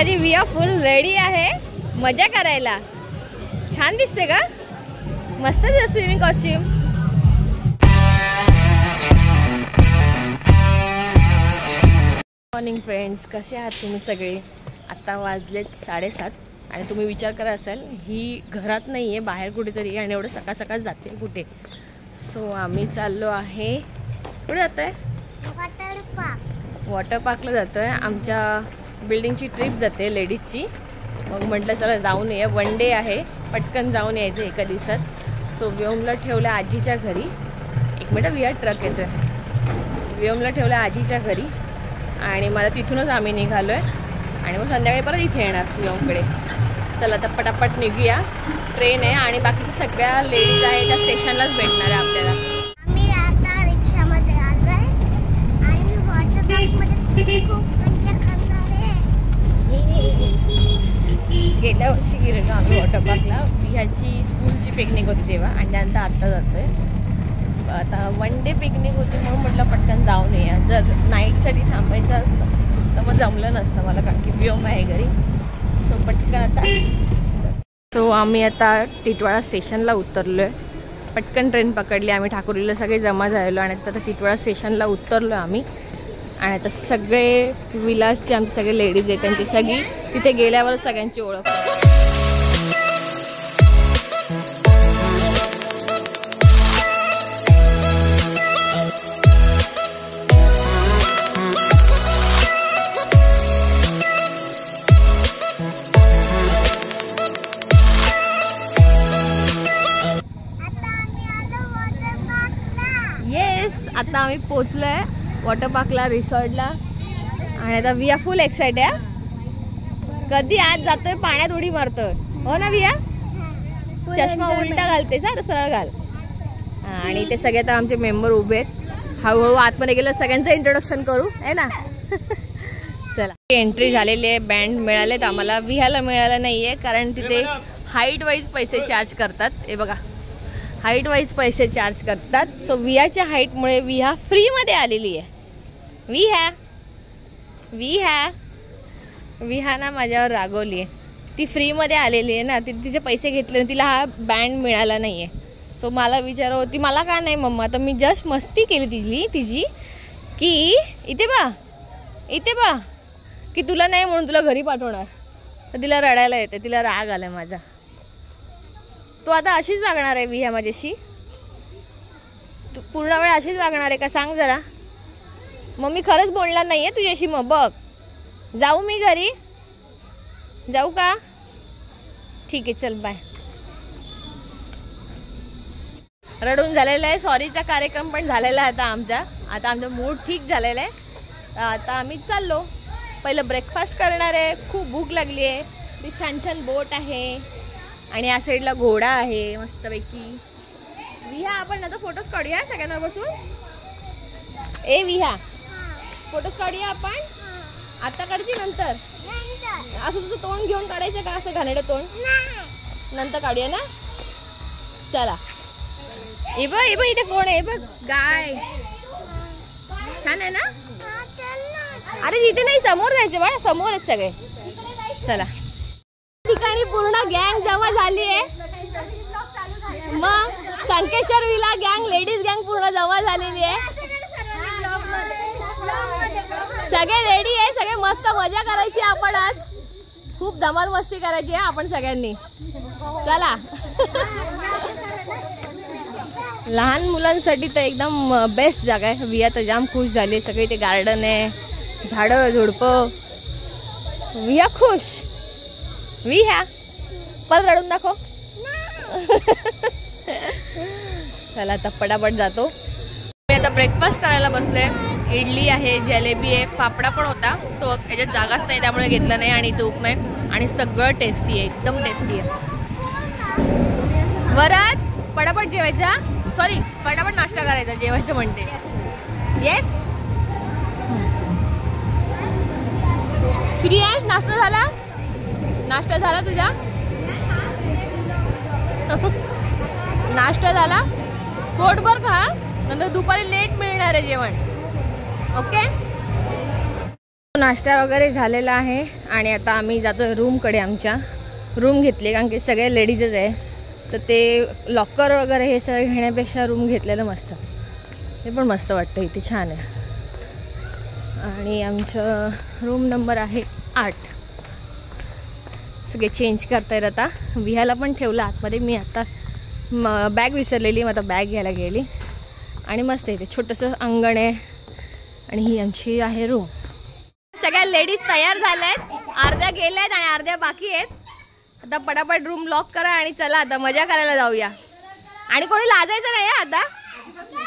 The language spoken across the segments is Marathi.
माझी विया फुल रेडी आहे मजा करायला। छान दिसते का? मस्त स्विमिंग कॉस्ट्यूम। मॉर्निंग फ्रेंड्स, कसे आहात तुम्ही सगळे? आता वाजलेत 7:30 आणि तुम्ही विचार करा असाल ही घरात नाही आहे, बाहेर कुठेतरी, आणि एवढं सकाळ सकाळ जाते कुठे? सो आम्ही चाललो आहे, कुठे जात आहे? वॉटर पार्कला जातो आहे। आमच्या बिल्डिंगची ट्रिप जाते लेडीजची। मग म्हटलं चला जाऊन ये, वन डे आहे, पटकन जाऊन यायचं एका दिवसात। सो व्योमला ठेवलं आजीच्या घरी। एक मिनिट, विया ट्रक येतोय। व्योमला ठेवलं आजीच्या घरी आणि मला तिथूनच आम्ही निघालो आहे आणि मग संध्याकाळी परत इथे येणार व्योमकडे। चला आता पटापट निघूया, ट्रेन आहे आणि बाकीच्या सगळ्या लेडीज आहेत त्या स्टेशनलाच भेटणार आहे आपल्याला। गेल्या वर्षी गेलो आम्ही वॉटर पार्कला, ह्याची स्कूलची पिकनिक होती तेव्हा, आणि त्यानंतर आत्ता जातोय। आता वन डे पिकनिक होती म्हणून म्हटलं पटकन जाऊन या। जर नाईटसाठी थांबायचं असतं तर मग जमलं नसतं मला, कारण की व्योम आहे घरी। सो पटकन आता आम्ही आता टिटवाळा स्टेशनला उतरलो आहे। पटकन ट्रेन पकडली आम्ही, ठाकुरीला सगळे जमा झालेलो आणि आता टिटवाळा स्टेशनला उतरलो आम्ही। आणि आता सगळे विलासचे आमचे सगळे लेडीज आहेत, त्यांची सगळी तिथे गेल्यावर सगळ्यांची ओळख। येस, आता आम्ही पोचलोय वॉटर पार्कला, रिसॉर्टला, आणि आता विया फुल एक्साइटेड आहे। कधी आज जातोय पाण्यात उडी मारतोय, हो ना विया? चष्मा उलटा घालतेस, सरळ घाल। आणि ते सगळे आता आमचे मेंबर उभे आहेत, हळूहळू आतमध्ये गेलं सगळ्यांचं इंट्रोडक्शन करू, आहे ना? चला, एंट्री झालेली आहे, बँड मिळालेत आम्हाला। विहायला मिळालं नाहीये कारण तिथे हाईट वाईज पैसे चार्ज करतात। हे बघा, हाईट वाईज पैसे चार्ज करतात। सो विहाच्या हाईटमुळे विहा फ्रीमध्ये आलेली आहे। विहा ना माझ्यावर रागवली आहे, ती फ्रीमध्ये आलेली आहे ना, तिचे पैसे घेतले, तिला हा बँड मिळाला नाही आहे। सो मला विचार होती, मला का नाही मम्मा? तर मी जस्ट मस्ती केली तिची की इथे बा की तुला नाही म्हणून तुला घरी पाठवणार। तर तिला रडायला येते, तिला राग आलाय माझा। तू आता अशीच वागणार आहे विहा माझ्याशी? तू पूर्ण वेळ अशीच वागणार आहे का? सांग जरा। मम्मी खरंच बोलणार नाहीये तुझ्याशी, मग बघ। जाऊ मी घरी? जाऊ का? ठीक आहे, चल बाय। रडून झालेला आहे, सॉरीचा कार्यक्रम पण झालेला आहे आता आमचा मूड ठीक झालेला आहे। तर आता आम्ही चाललो, पहिलं ब्रेकफास्ट करणार आहे, खूप भूक लागली आहे। ती छान छान बोट आहे आणि या साईडला घोडा आहे मस्तपैकी। विहा आपण आता फोटोज काढूया सगळ्यांना बसून। ए विहा, फोटोज काढूया आपण? आता काढची नंतर? असं तुझं तोंड घेऊन काढायचं का, असं घाणेरडं तोंड? नंतर काढूया ना, चला। ए बघ इथे कोण आहे? बघ गाय, छान आहे ना? अरे इथे नाही, समोर जायचं बाळा, समोरच सगळे। चला, ठिकाणी पूर्ण गँग जमा झाली आहे। मग संकेश्वर विला गँग, लेडीज गँग पूर्ण जमा झालेली आहे। सगळे रेडी आहे, सगळे मस्त मजा करायची आपण आज, खूप धमाल मस्ती करायची आहे आपण सगळ्यांनी। चला। लहान मुलांसाठी तर एकदम बेस्ट जागा आहे। विया तर जाम खुश झाली, सगळे ते गार्डन आहे, झाडं झुडपं, विया खुश। विहा परत रडून दाखव। चला आता पटापट जातो। मी आता ब्रेकफास्ट करायला बसले, इडली आहे, जलेबी आहे, फाफडा पण होता, तो याच्यात जागाच नाही त्यामुळे घेतला नाही, आणि तूप नाही, आणि सगळं टेस्टी आहे, एकदम टेस्टी आहे। वरात पटापट जेवायचा, सॉरी पटापट नाश्ता करायचा, जेवायचं म्हणते। येस श्रीयास, नाश्ता झाला? नाश्ता झाला तुझा? नाश्ता झाला? पोटभर खा, नंतर दुपारी लेट मिळणार आहे जेवण, ओके? नाश्ता वगैरे झालेला आहे आणि आता आम्ही जातो रूमकडे. आमच्या रूम घेतली कारण की सगळे लेडीजच आहे, तर ते लॉकर वगैरे हे सगळं घेण्यापेक्षा रूम घेतलेलं मस्त. हे पण मस्त वाटतं, इथे छान आहे. आणि आमचं रूम नंबर आहे 8. सगळे चेंज करतायत आता. विहायला पण ठेवलं आतमध्ये. मी आता बॅग विसरलेली, मग आता बॅग घ्यायला गेली. आणि मस्त इथे छोटंसं अंगण आहे आणि ही आमची आहे रूम. सगळ्या लेडीज तयार झाल्यात, अर्ध्या गेल्यात आणि अर्ध्या बाकी आहेत. आता पटापट रूम लॉक करा आणि चला आता मजा करायला जाऊया. आणि कोणी लाजायचं नाही आता.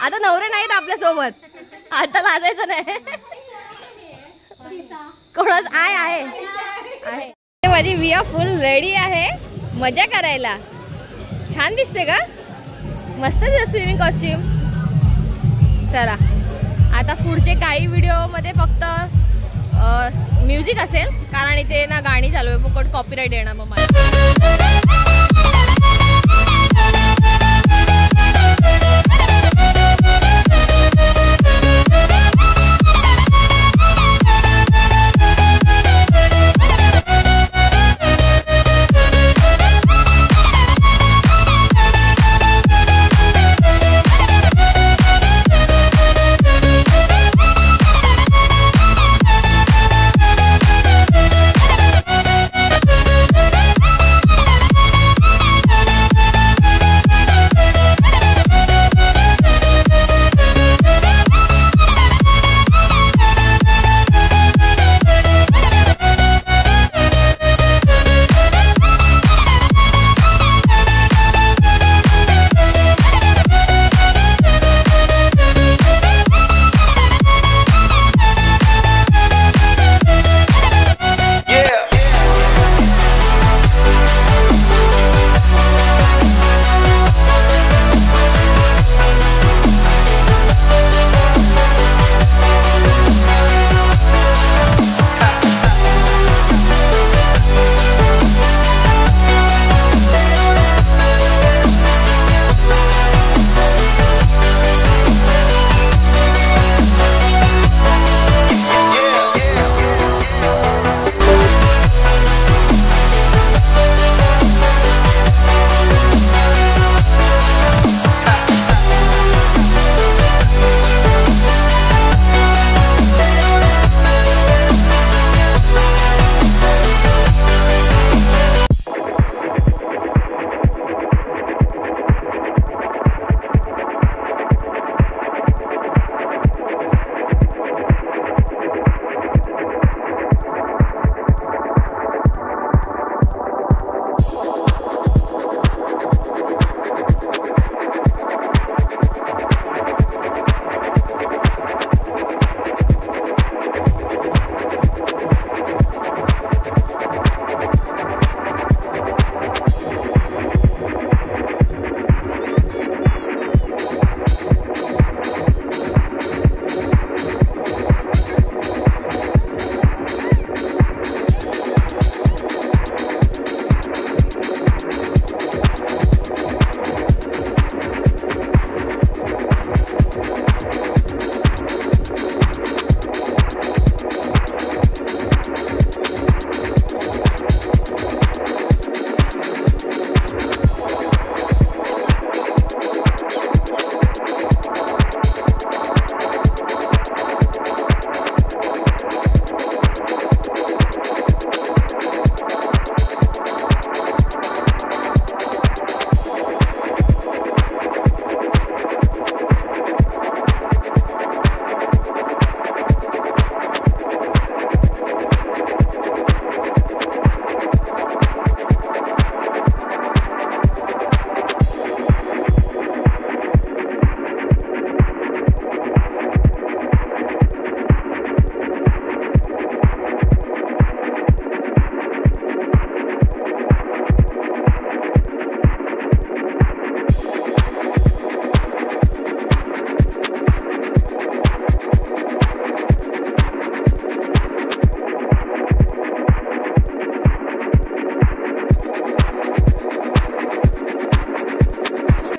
आता नवरे नाहीत आपल्यासोबत, आता लाजायचं नाही. कोणाच आहे. माझी विया फुल रेडी आहे मजा करायला. छान दिसते का? मस्त स्विमिंग कॉस्ट्यूम. चला आता पुढचे काही व्हिडिओमध्ये फक्त म्युझिक असेल, कारण इथे ना गाणी चालू आहे, फुकट कॉपीराईट येणार मग मला.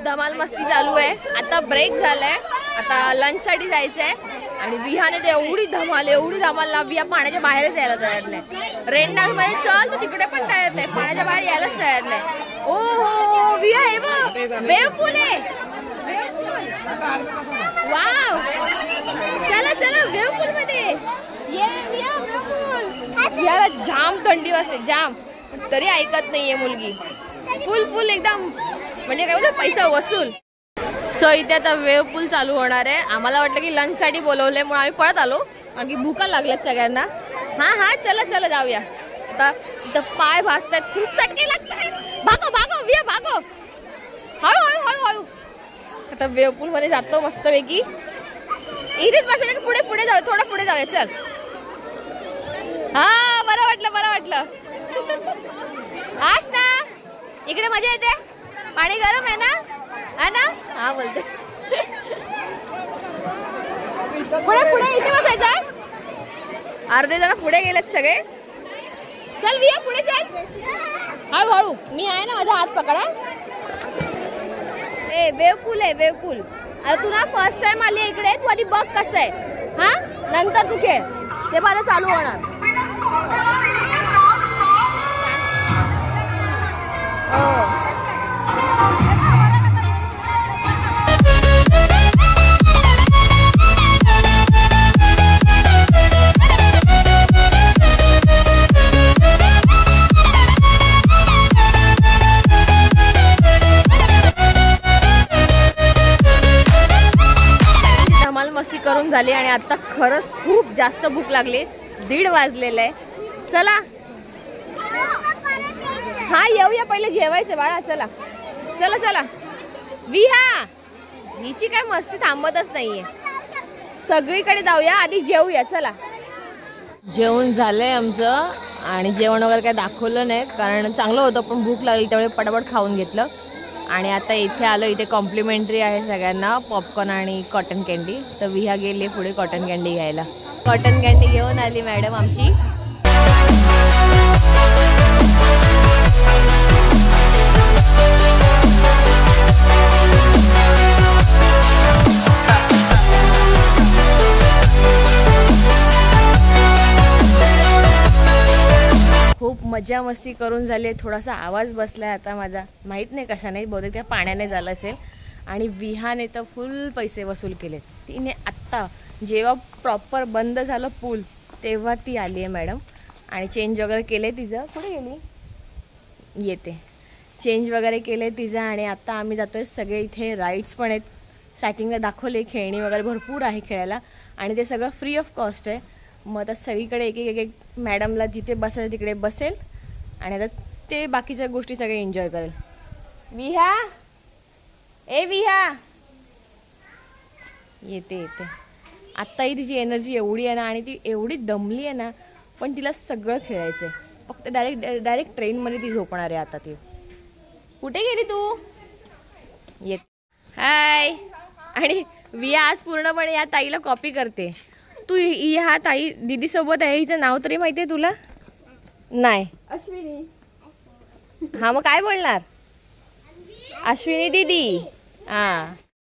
धमाल मस्ती चालू आहे. आता ब्रेक झालाय, आता लंच साठी जायचंय आणि विहाने तर एवढी धमाल ना, विहा पाण्याच्या बाहेरच यायला तयार नाही. रेन डान्स मध्ये चल तर तिकडे पण तयार नाही, पाण्याच्या बाहेर यायलाच तयार नाही. ओ हो विहा हे बघ, वेव पूल आहे. वाव, चला चला वेव पूल मध्ये ये विहा, वेव पूल. याला जाम थंडी वाजते जाम, तरी ऐकत नाहीये मुलगी. फुल एकदम म्हणजे काय बोलतो पैसा वसूल. सो इथे आता वेव पूल चालू होणार आहे. आम्हाला वाटलं की लंच साठी बोलवले म्हणून आम्ही पळत आलो, कारण की भूका लागल्यात सगळ्यांना. हा चला चला जाऊया. आता इथं पाय भाजतात, खूप चटके लागतात. भागो विहा भागो, हळू. आता वेव पूल मध्ये जातो मस्तपैकी. इथेच बसायचं का पुढे जाऊया, थोडं पुढे जाऊया. चल. हा बरं वाटलं. आश ना इकडे मजा येते, पाणी गरम आहे ना, है ना. हा बोलते. पुढे इथे बसायचं. अर्धे जण पुढे गेलेत सगळे. चल विया पुढे चल, हळू. मी आहे ना, माझा हात पकडा. ए वेव पूल आहे, वेव पूल. अरे तू ना फर्स्ट टाइम आली इकडे, तू आधी बघ कसं आहे. हा नंतर तू खेळ, ते बरं चालू होणार. मस्ती करून झाली आणि आता खरंच खूप जास्त भूक लागली. 1:30 वाजलेलं आहे. चला हा येऊया, पहिले जेवायचं बाळा. चला विहा, हिची काय मस्ती थांबतच नाहीये. सगळीकडे जाऊया, आधी जेवूया. चला. जेवण झालंय आमचं आणि जेवण वगैरे काय दाखवलं नाही, कारण चांगलं होतं पण भूक लागली त्यामुळे पटापट खाऊन घेतलं. आणि आता इथे आलो, इथे कॉम्प्लिमेंटरी आहे सगळ्यांना पॉपकॉर्न आणि कॉटन कॅन्डी. तर विहा गेली पुढे कॉटन कॅन्डी घ्यायला. कॉटन कॅन्डी घेऊन आली मॅडम आमची. खूप मजा मस्ती करून झाली. थोडासा आवाज बसलाय आता माझा, माहित नाही कशाने, बहुतेक त्या पाण्याने झालं असेल. आणि विहाने तर फुल पैसे वसूल केले. तिने आत्ता जेव्हा प्रॉपर बंद झालं पूल तेव्हा ती आली आहे मॅडम, आणि चेंज वगैरे केले तिचं. कुठे गेली, येते. चेंज वगैरे केले तिचं. आणि आता आम्ही जातोय सगळे. इथे राईड्स पण आहेत, स्टार्टिंगला दाखवले, खेळणी वगैरे भरपूर आहे खेळायला, आणि ते सगळं फ्री ऑफ कॉस्ट आहे. मग आता सगळीकडे एक मॅडमला जिथे बसेल तिकडे बसेल, आणि आता ते बाकीच्या गोष्टी सगळे एन्जॉय करेल. विहा, ए विहा, येते. आत्ताही तिची एनर्जी एवढी आहे ना, आणि ती एवढी दमली आहे ना, पण तिला सगळं खेळायचं आहे. फक्त डायरेक्ट ट्रेनमध्ये ती झोपणार आहे आता. ती कुठे गेली तू, येत. हाय. आणि विहा आज पूर्णपणे या ताईला कॉपी करते. तू ह्या ताई दीदी सोबत आहे, हिचं नाव तरी माहितीये तुला? नाही. अश्विनी. हा मग काय बोलणार, अश्विनी दीदी. हा.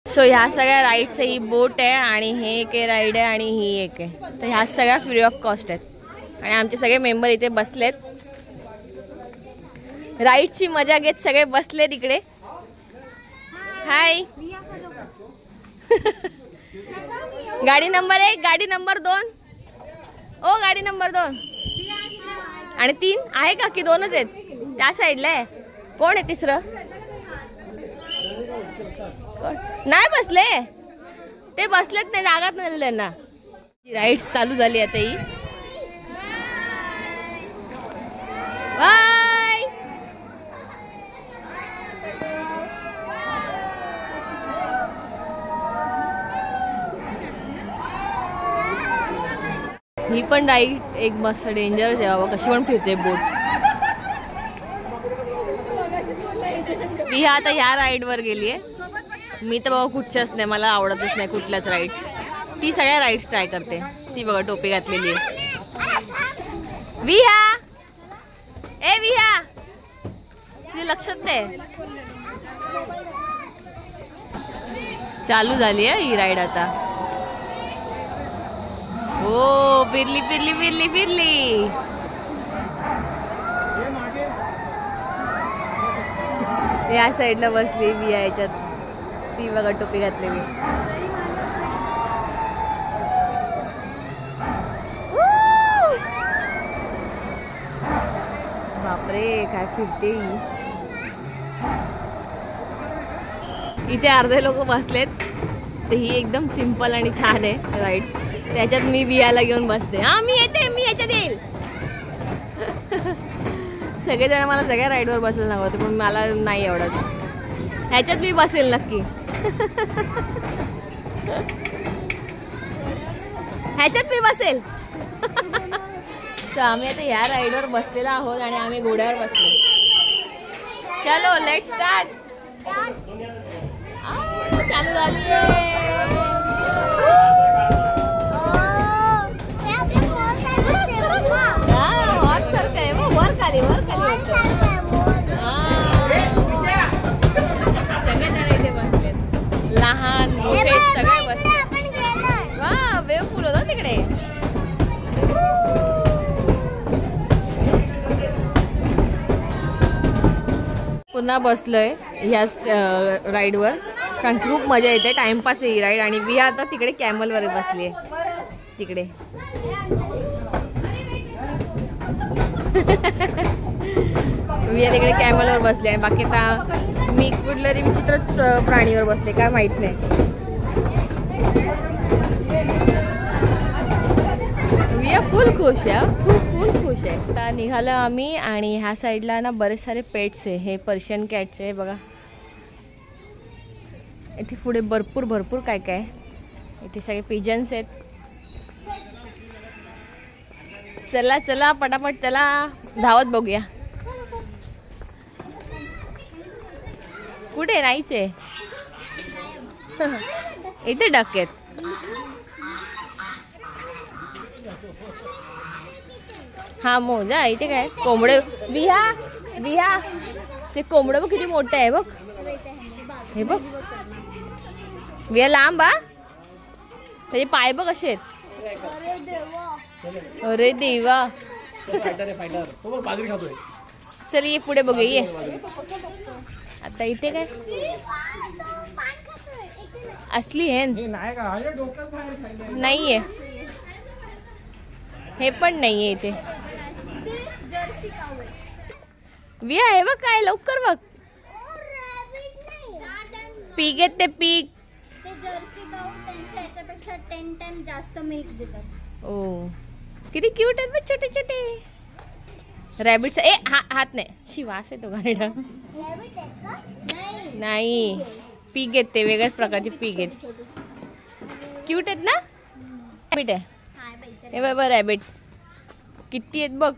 सो ह्या सगळ्या राईड्स, ही बोट आहे आणि हे एक राईड आहे आणि ही एक आहे. तर ह्या सगळ्या फ्री ऑफ कॉस्ट आहेत. आणि आमचे सगळे मेंबर इथे बसलेत, राईडची मजा घेत सगळे बसलेत इकडे. हाय. गाडी नंबर 1, गाडी नंबर 2. ओ गाडी नंबर 2 आणि 3 आहे का, की 2च आहेत? त्या साईडला आहे. कोण आहे तिसरं? नाही बसले ते, बसलेत नाही, जागाच नाही त्यांना. राईड्स चालू झाली आता ही. बाय. ही पण राईड एक मस्त डेंजरस आहे बाबा, कशी पण फिरते बोट. मी आता ह्या राईड वर गेलीये. मी तर बाबा कुठच्याच नाही, मला आवडतच नाही कुठल्याच राईड्स. ती सगळ्या राईड्स ट्राय करते. ती बघा टोपी घातलेली आहे. विहा, ए विहा, तुझे लक्षात नाही. चालू झाली आहे ही राईड आता. फिरली फिरली फिरली फिरली. या साईडला बसली विया याच्यात. ती बघा टोपी घातलेली. बापरे काय फिरते. इथे अर्धे लोक बसलेत. ते ही एकदम सिंपल आणि छान आहे राईड. त्याच्यात मी वियाला घेऊन बसते. हा मी येते, मी याच्यात येईल. सगळेजण मला सगळ्या राईडवर बसायला नव्हते पण मला नाही आवडत. ह्याच्यात मी बसेल नक्की. ह्याच्यात मी बसेल. आम्ही आता या राईडवर बसलेला आहोत आणि आम्ही घोड्यावर बसलो. चलो लेट्स स्टार्ट. चालू झाली. हॉर्स सारखं आहे. वर खाली वर खाली. सगळे जण इथे बसलेत. लहान मोठे सगळे बसलेत. वा वेव फुल होता तिकडे. पुन्हा बसलोय ह्या राईडवर कारण खूप मजा येते. टाइमपास आहे ही राईड. आणि विया आता तिकडे कॅमलवर बसली आहे तिकडे. विया तिकडे कॅमलवर बसली आहे. बाकी आता मी कुठल्यातरी विचित्रच प्राणीवर बसले काय माहित नाही. विया फुल खुश आहे. फुल खुश आहे. आता निघालो आम्ही आणि ह्या साईडला ना बरेच सारे पेट्स आहे. हे पर्शियन कॅट्स आहे बघा. इथे पुढे भरपूर काय काय. इथे सगळे पिजन्स आहेत. चला चला पटापट चला धावत बघूया. कुठे नाहीच आहे. इथे डक आहेत. हा मोजा. इथे काय कोंबडे. विहा विहा ते कोंबडं बघ किती मोठं आहे बघ. हे बघ विहा लांब. त्याचे पाय बघ कसे आहेत. अरे देवा. चल ये पुढे बघूया. ये आता इथे काय असली आहे नाहीये. हे पण नाहीये इथे. विया आहे बघ काय लवकर बघ. पीक आहेत ते पीक. त्यांच्यापेक्षा 10 टाइम जास्त मिल्क देतात. ओ किती क्यूट आहेत बघ छोटे छोटे. रॅबिटचा हात नाही. शिवास आहे तो गाडा. नाही पीक आहेत ते. वेगळ्याच प्रकारचे पीक आहेत. क्यूट आहेत ना. रॅबिट आहे. हे बघ रॅबिट किती आहेत बघ.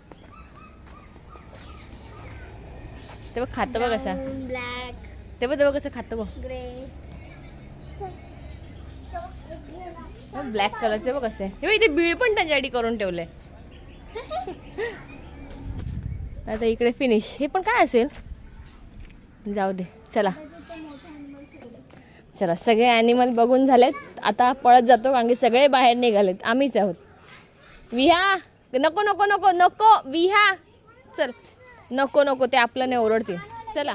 ते बघ खातं बघ कसा. ब्लॅक. ते बघ कसं खातं बघ. ग्रे. ब्लॅक कलरचे बघ कसे. हे बघ इथे बीळ पण त्यांच्यासाठी करून ठेवलंय. आता इकडे फिनिश. हे पण काय असेल जाऊ दे. चला चला सगळे ॲनिमल बघून झालेत. आता पळत जातो कारण की सगळे बाहेर निघालेत. आम्हीच आहोत. विहा नको नको नको नको. विहा चल नको नको. ते आपलं नाही ओरडतील. चला.